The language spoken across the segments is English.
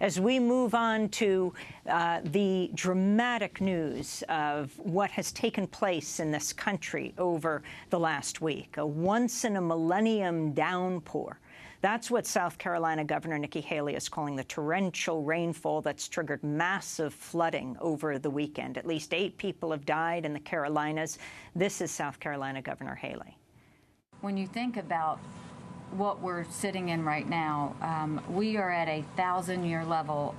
as we move on to the dramatic news of what has taken place in this country over the last week, a once-in-a-millennium downpour. That's what South Carolina Governor Nikki Haley is calling the torrential rainfall that's triggered massive flooding over the weekend. At least 8 people have died in the Carolinas. This is South Carolina Governor Haley. When you think about what we're sitting in right now, we are at a 1,000-year level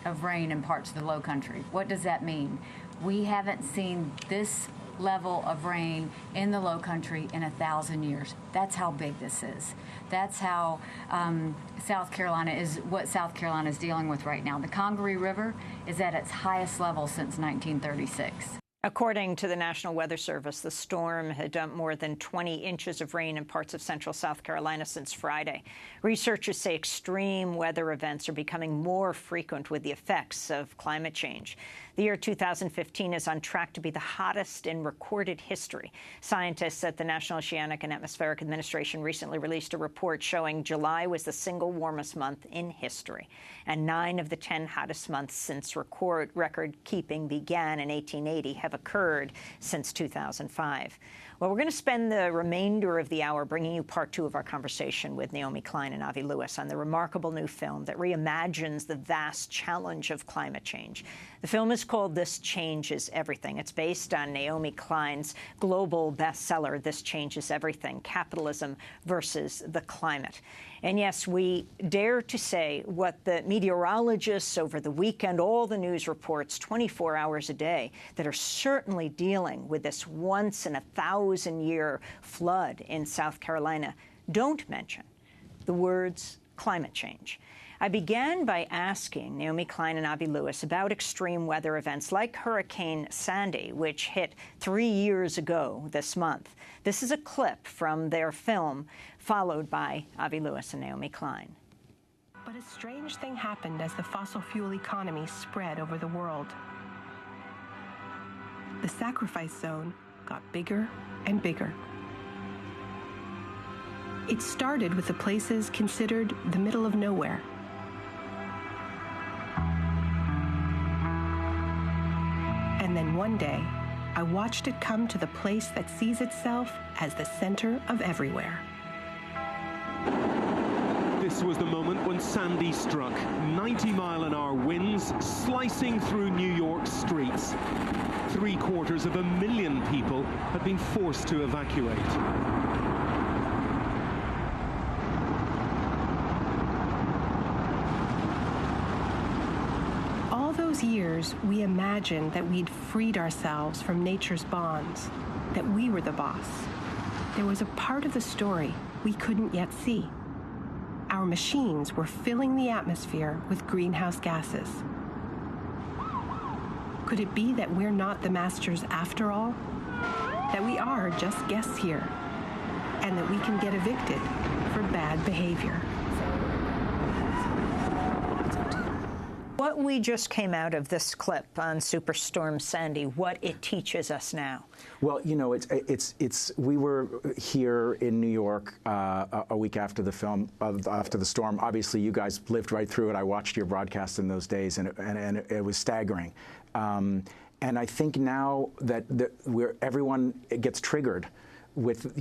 of rain in parts of the low country. What does that mean? We haven't seen this level of rain in the low country in 1,000 years. That's how big this is. That's how South Carolina is dealing with right now. The Congaree River is at its highest level since 1936. According to the National Weather Service, the storm had dumped more than 20 inches of rain in parts of central South Carolina since Friday. Researchers say extreme weather events are becoming more frequent with the effects of climate change. The year 2015 is on track to be the hottest in recorded history. Scientists at the National Oceanic and Atmospheric Administration recently released a report showing July was the single warmest month in history, and 9 of the 10 hottest months since record-keeping began in 1880 have occurred since 2005. Well, we're going to spend the remainder of the hour bringing you part 2 of our conversation with Naomi Klein and Avi Lewis on the remarkable new film that reimagines the vast challenge of climate change. The film is called This Changes Everything. It's based on Naomi Klein's global bestseller, This Changes Everything: Capitalism versus the Climate. And yes, we dare to say what the meteorologists over the weekend, all the news reports 24 hours a day that are certainly dealing with this once-in-a-1,000-year flood in South Carolina don't mention the words climate change. I began by asking Naomi Klein and Avi Lewis about extreme weather events like Hurricane Sandy, which hit 3 years ago this month. This is a clip from their film, followed by Avi Lewis and Naomi Klein. But a strange thing happened as the fossil fuel economy spread over the world. The sacrifice zone got bigger and bigger. It started with the places considered the middle of nowhere. And then one day, I watched it come to the place that sees itself as the center of everywhere. This was the moment when Sandy struck. 90-mile-an-hour winds slicing through New York's streets. 750,000 people had been forced to evacuate. All those years, we imagined that we'd freed ourselves from nature's bonds, that we were the boss. There was a part of the story we couldn't yet see. Our machines were filling the atmosphere with greenhouse gases. Could it be that we're not the masters after all? That we are just guests here, and that we can get evicted for bad behavior? What we just came out of this clip on Superstorm Sandy, what it teaches us now. Well, you know, we were here in New York a week after the film, after the storm. Obviously, you guys lived right through it. I watched your broadcast in those days, and it was staggering. And I think now that everyone gets triggered with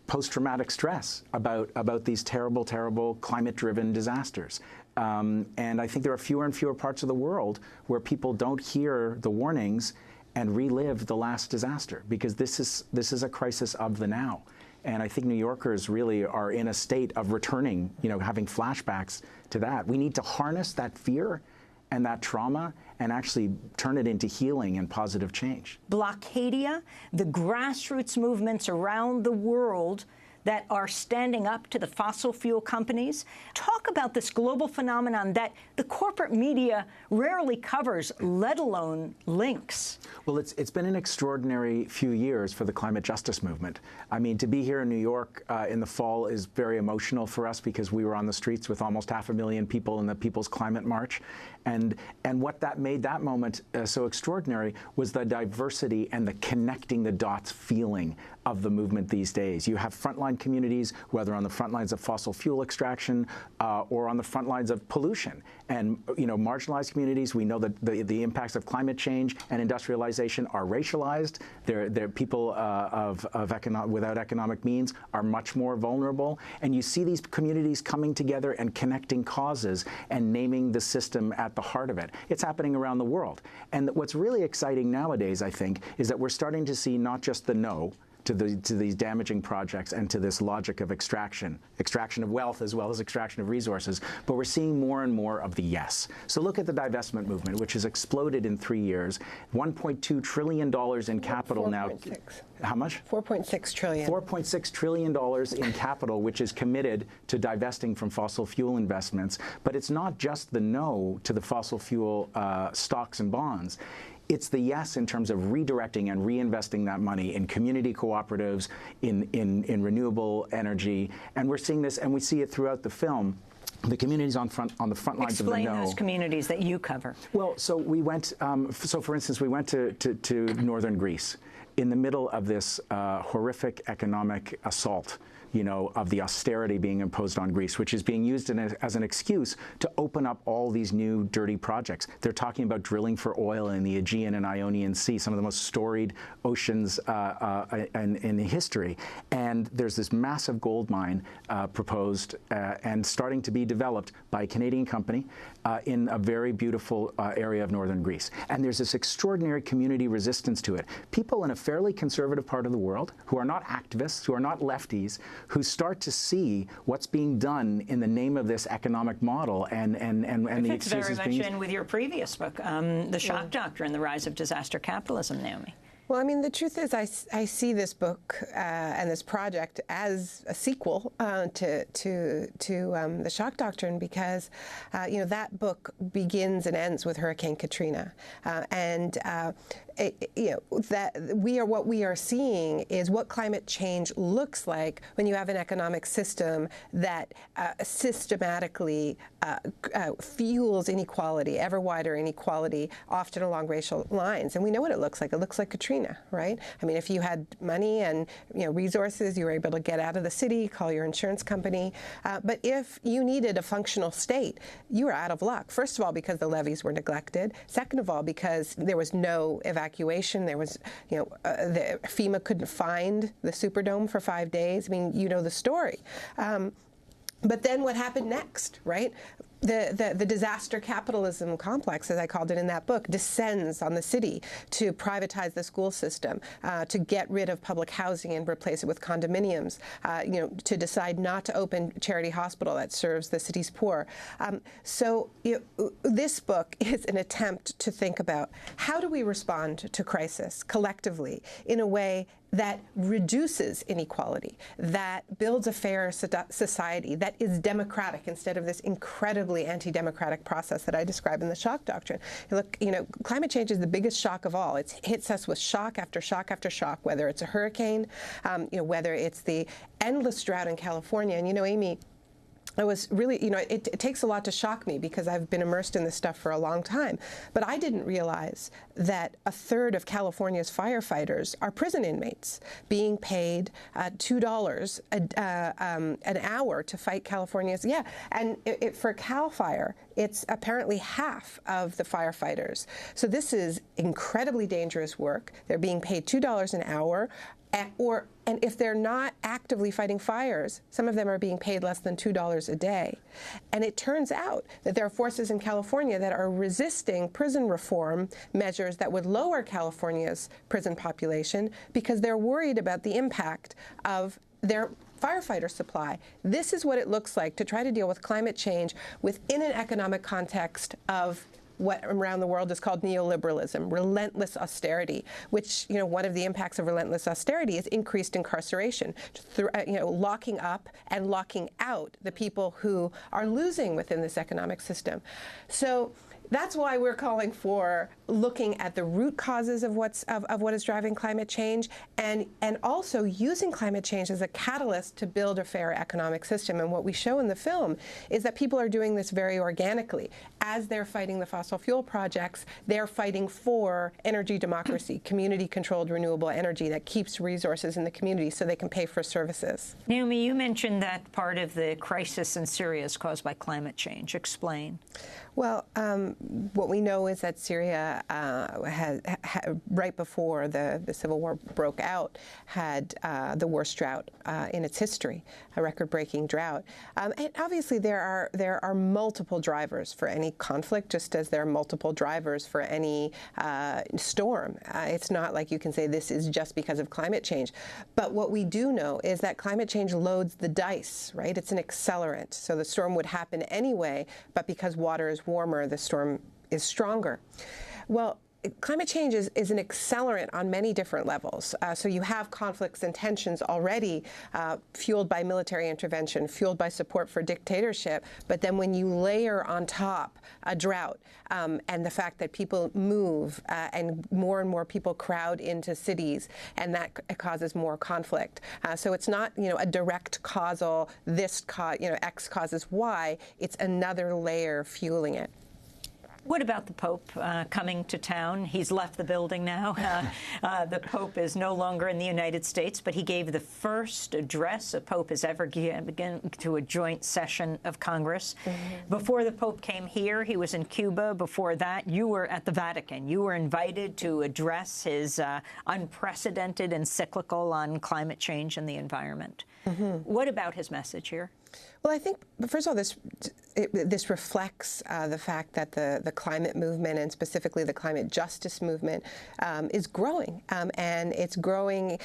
post-traumatic stress about these terrible, terrible climate-driven disasters. And I think there are fewer and fewer parts of the world where people don't hear the warnings and relive the last disaster, because this is a crisis of the now. And I think New Yorkers really are in a state of returning, having flashbacks to that. We need to harness that fear and that trauma and actually turn it into healing and positive change. Blockadia, the grassroots movements around the world that are standing up to the fossil fuel companies. Talk about this global phenomenon that the corporate media rarely covers, let alone links. Well, it's been an extraordinary few years for the climate justice movement. I mean, to be here in New York in the fall is very emotional for us because we were on the streets with almost 500,000 people in the People's Climate March. And what that made that moment so extraordinary was the diversity and the connecting the dots feeling of the movement these days. You have frontline frontline communities, whether on the front lines of fossil fuel extraction or on the front lines of pollution. And marginalized communities, we know that the impacts of climate change and industrialization are racialized. They're people without economic means are much more vulnerable. And you see these communities coming together and connecting causes and naming the system at the heart of it. It's happening around the world. And what's really exciting nowadays, I think, is that we're starting to see not just the no to these damaging projects and to this logic of extraction of wealth as well as extraction of resources, but we're seeing more and more of the yes. So look at the divestment movement, which has exploded in 3 years, $1.2 trillion in capital now. 4.6. How much? 4.6 trillion. $4.6 trillion in capital, which is committed to divesting from fossil fuel investments. But it's not just the no to the fossil fuel stocks and bonds. It's the yes in terms of redirecting and reinvesting that money in community cooperatives, in renewable energy. And we're seeing this, and we see it throughout the film. The communities on the front lines of the no. Explain those communities that you cover. Well, so we went, for instance, we went to northern Greece in the middle of this horrific economic assault, of the austerity being imposed on Greece, which is being used as an excuse to open up all these new dirty projects. They're talking about drilling for oil in the Aegean and Ionian Sea, some of the most storied oceans in history. And there's this massive gold mine proposed and starting to be developed by a Canadian company in a very beautiful area of northern Greece. And there's this extraordinary community resistance to it. People in a fairly conservative part of the world who are not activists, who are not lefties, who start to see what's being done in the name of this economic model and the excuses being... It's very much in with your previous book, The Shock Doctrine, The Rise of Disaster Capitalism, Naomi. Well, I mean, the truth is I see this book and this project as a sequel to The Shock Doctrine because, that book begins and ends with Hurricane Katrina. What we are seeing is what climate change looks like when you have an economic system that systematically fuels inequality, ever wider inequality, often along racial lines. And we know what it looks like. It looks like Katrina, right? I mean, if you had money and resources, you were able to get out of the city, call your insurance company. But if you needed a functional state, you were out of luck. First of all, because the levees were neglected. Second of all, because there was no evacuation. There was, the FEMA couldn't find the Superdome for 5 days. I mean, you know the story. But then what happened next, right? The disaster capitalism complex, as I called it in that book, descends on the city to privatize the school system, to get rid of public housing and replace it with condominiums, to decide not to open charity hospital that serves the city's poor. So this book is an attempt to think about how do we respond to crisis collectively in a way that reduces inequality, that builds a fairer society, that is democratic instead of this incredibly anti-democratic process that I describe in The Shock Doctrine. Look, climate change is the biggest shock of all. It hits us with shock after shock after shock, whether it's a hurricane, whether it's the endless drought in California. And Amy, I was really, it takes a lot to shock me because I've been immersed in this stuff for a long time. But I didn't realize that a third of California's firefighters are prison inmates being paid $2 an hour to fight California's. Yeah, and for CAL FIRE, it's apparently half of the firefighters. So this is incredibly dangerous work. They're being paid $2 an hour. And if they're not actively fighting fires, some of them are being paid less than $2 a day. And it turns out that there are forces in California that are resisting prison reform measures that would lower California's prison population because they're worried about the impact of their firefighter supply. This is what it looks like to try to deal with climate change within an economic context of what around the world is called neoliberalism, relentless austerity, which, one of the impacts of relentless austerity is increased incarceration, locking up and locking out the people who are losing within this economic system. So that's why we're calling for looking at the root causes of what is driving climate change, and also using climate change as a catalyst to build a fair economic system. And what we show in the film is that people are doing this very organically. As they're fighting the fossil fuel projects, they're fighting for energy democracy, community-controlled renewable energy that keeps resources in the community so they can pay for services. Naomi, you mentioned that part of the crisis in Syria is caused by climate change. Explain. Well, what we know is that Syria, right before the civil war broke out, had the worst drought in its history, a record-breaking drought. And obviously, there are multiple drivers for any conflict, just as there are multiple drivers for any storm. It's not like you can say this is just because of climate change. But what we do know is that climate change loads the dice, right? It's an accelerant. So the storm would happen anyway, but because water is warmer, the storm is stronger. Well, climate change is an accelerant on many different levels. So you have conflicts and tensions already fueled by military intervention, fueled by support for dictatorship. But then when you layer on top a drought and the fact that people move and more people crowd into cities, and that causes more conflict. So it's not, a direct causal, X causes Y. It's another layer fueling it. What about the Pope coming to town? He's left the building now. The Pope is no longer in the United States, but he gave the first address a Pope has ever given to a joint session of Congress. Mm-hmm. Before the Pope came here, he was in Cuba. Before that, you were at the Vatican. You were invited to address his unprecedented encyclical on climate change and the environment. Mm-hmm. What about his message here? Well, I think, first of all, this reflects the fact that the climate movement, and specifically the climate justice movement, is growing, and it's growing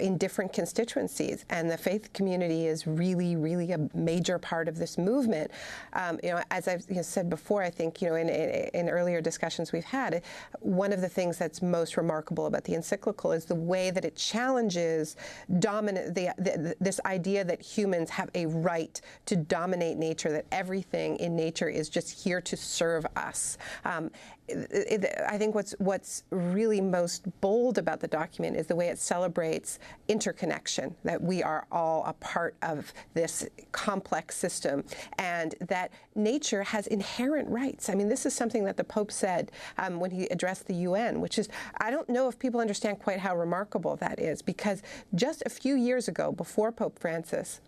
in different constituencies. And the faith community is really, really a major part of this movement. As I've said before, I think in earlier discussions we've had, one of the things that's most remarkable about the encyclical is the way that it challenges this idea that humans have a right to dominate nature, that everything in nature is just here to serve us. I think what's really most bold about the document is the way it celebrates interconnection, that we are all a part of this complex system, and that nature has inherent rights. I mean, this is something that the Pope said when he addressed the UN, which is, I don't know if people understand quite how remarkable that is, because just a few years ago, before Pope Francis,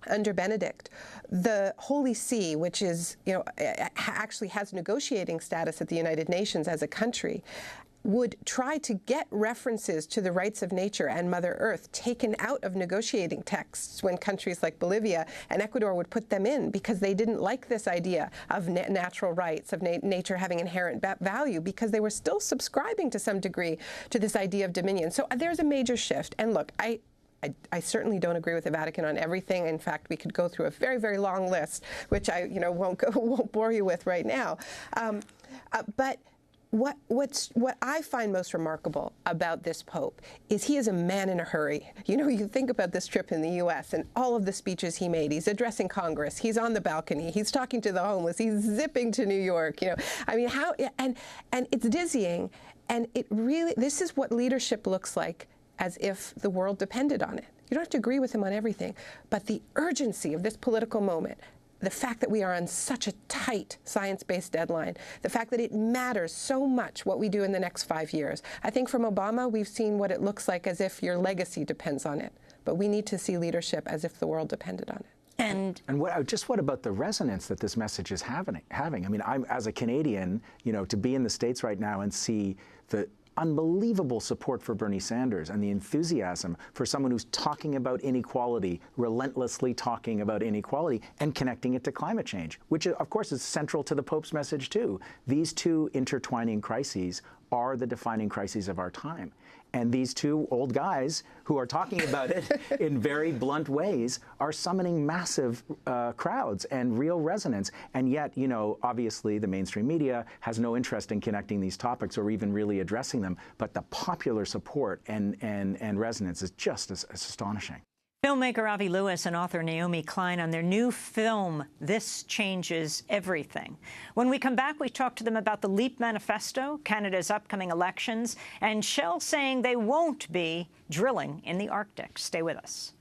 under Benedict, the Holy See, which is, actually has negotiating status at the United Nations as a country, would try to get references to the rights of nature and Mother Earth taken out of negotiating texts when countries like Bolivia and Ecuador would put them in, because they didn't like this idea of natural rights, of nature having inherent value, because they were still subscribing to some degree to this idea of dominion. So there's a major shift. And look, I certainly don't agree with the Vatican on everything. In fact, we could go through a very, very long list, which I won't bore you with right now. But what I find most remarkable about this Pope is he is a man in a hurry. You think about this trip in the U.S. and all of the speeches he made. He's addressing Congress. He's on the balcony. He's talking to the homeless. He's zipping to New York. I mean, how and it's dizzying. And this is what leadership looks like, as if the world depended on it. You don't have to agree with him on everything, but the urgency of this political moment, the fact that we are on such a tight science-based deadline, the fact that it matters so much what we do in the next 5 years. I think from Obama, we've seen what it looks like as if your legacy depends on it, but we need to see leadership as if the world depended on it. And what about the resonance that this message is having? I mean, I'm, as a Canadian, to be in the States right now and see the unbelievable support for Bernie Sanders and the enthusiasm for someone who's talking about inequality, relentlessly talking about inequality, and connecting it to climate change, which, of course, is central to the Pope's message, too. These two intertwining crises are the defining crises of our time. And these two old guys who are talking about it in very blunt ways are summoning massive crowds and real resonance. And yet, obviously the mainstream media has no interest in connecting these topics or even really addressing them. But the popular support and resonance is just as astonishing. Filmmaker Avi Lewis and author Naomi Klein on their new film, This Changes Everything. When we come back, we talk to them about the LEAP manifesto, Canada's upcoming elections, and Shell saying they won't be drilling in the Arctic. Stay with us.